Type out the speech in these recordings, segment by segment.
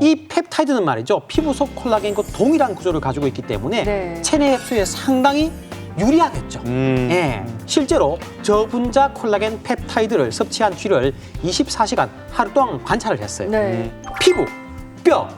이 펩타이드는 말이죠. 피부 속 콜라겐과 동일한 구조를 가지고 있기 때문에 네. 체내 흡수에 상당히 유리하겠죠. 예, 실제로 저분자 콜라겐 펩타이드를 섭취한 쥐를 24시간 하루 동안 관찰을 했어요. 네. 피부, 뼈,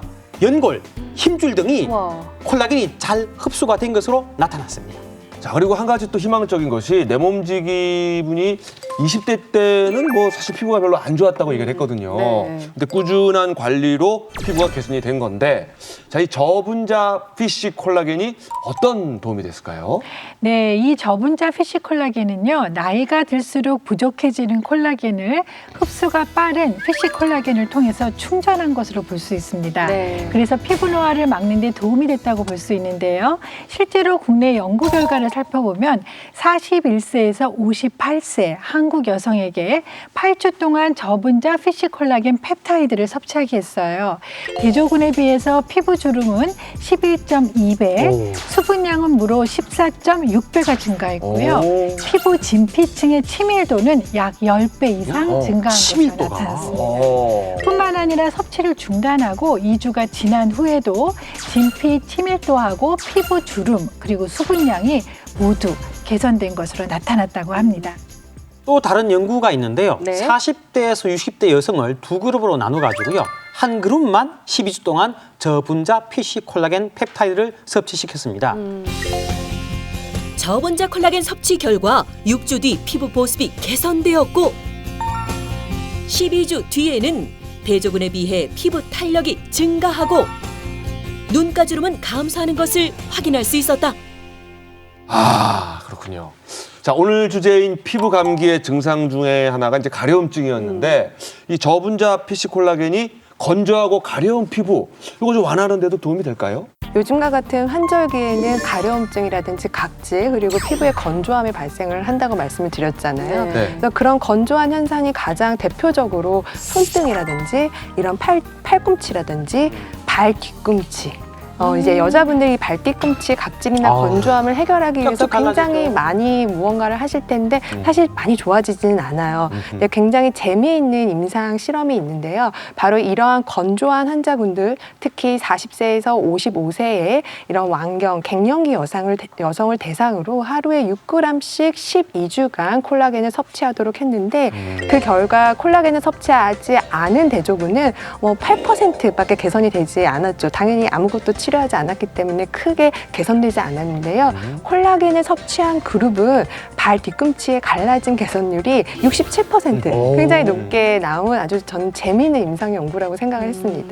연골, 힘줄 등이 우와. 콜라겐이 잘 흡수가 된 것으로 나타났습니다. 자, 그리고 한 가지 또 희망적인 것이 내 몸지기 분이 20대 때는 뭐 사실 피부가 별로 안 좋았다고 얘기를 했거든요. 네. 근데 꾸준한 관리로 피부가 개선이 된 건데, 자, 이 저분자 피쉬 콜라겐이 어떤 도움이 됐을까요? 네, 이 저분자 피쉬 콜라겐은요, 나이가 들수록 부족해지는 콜라겐을 흡수가 빠른 피쉬 콜라겐을 통해서 충전한 것으로 볼 수 있습니다. 네. 그래서 피부 노화를 막는 데 도움이 됐다고 볼 수 있는데요. 실제로 국내 연구 결과를 살펴보면 41세에서 58세 한국 여성에게 8주 동안 저분자 피쉬 콜라겐 펩타이드를 섭취하게 했어요. 대조군에 비해서 피부 주름은 11.2배, 수분량은 무려 14.6배가 증가했고요. 오. 피부 진피층의 치밀도는 약 10배 이상 증가한 것으로 치밀도가. 나타났습니다. 어. 뿐만 아니라 섭취를 중단하고 2주가 지난 후에도 진피 치밀도하고 피부 주름 그리고 수분량이 모두 개선된 것으로 나타났다고 합니다. 또 다른 연구가 있는데요. 네. 40대에서 60대 여성을 두 그룹으로 나눠가지고요. 한 그룹만 12주 동안 저분자 피쉬 콜라겐 펩타이드를 섭취시켰습니다. 저분자 콜라겐 섭취 결과 6주 뒤 피부 보습이 개선되었고 12주 뒤에는 대조군에 비해 피부 탄력이 증가하고 눈가주름은 감소하는 것을 확인할 수 있었다. 아, 그렇군요. 자, 오늘 주제인 피부 감기의 증상 중에 하나가 이제 가려움증이었는데, 이 저분자 피쉬 콜라겐이 건조하고 가려운 피부, 이거 좀 완화하는 데도 도움이 될까요? 요즘과 같은 환절기에는 가려움증이라든지 각질 그리고 피부에 건조함이 발생을 한다고 말씀을 드렸잖아요. 네. 그래서 그런 건조한 현상이 가장 대표적으로 손등이라든지 이런 팔꿈치라든지 발 뒤꿈치. 이제 여자분들이 발 뒤꿈치 각질이나 아우, 건조함을 해결하기 위해서 쩍쩍 갈라지죠. 굉장히 많이 무언가를 하실 텐데 사실 많이 좋아지지는 않아요. 근데 굉장히 재미있는 임상 실험이 있는데요. 바로 이러한 건조한 환자분들, 특히 40세에서 55세의 이런 완경, 갱년기 여성을 대상으로 하루에 6g씩 12주간 콜라겐을 섭취하도록 했는데 그 결과 콜라겐을 섭취하지 않은 대조군은 8%밖에 개선이 되지 않았죠. 당연히 아무것도 치료하지 않았기 때문에 크게 개선되지 않았는데요. 콜라겐을 섭취한 그룹은 발 뒤꿈치에 갈라진 개선율이 67%, 굉장히 높게 나온 아주 저는 재미있는 임상 연구라고 생각을 했습니다.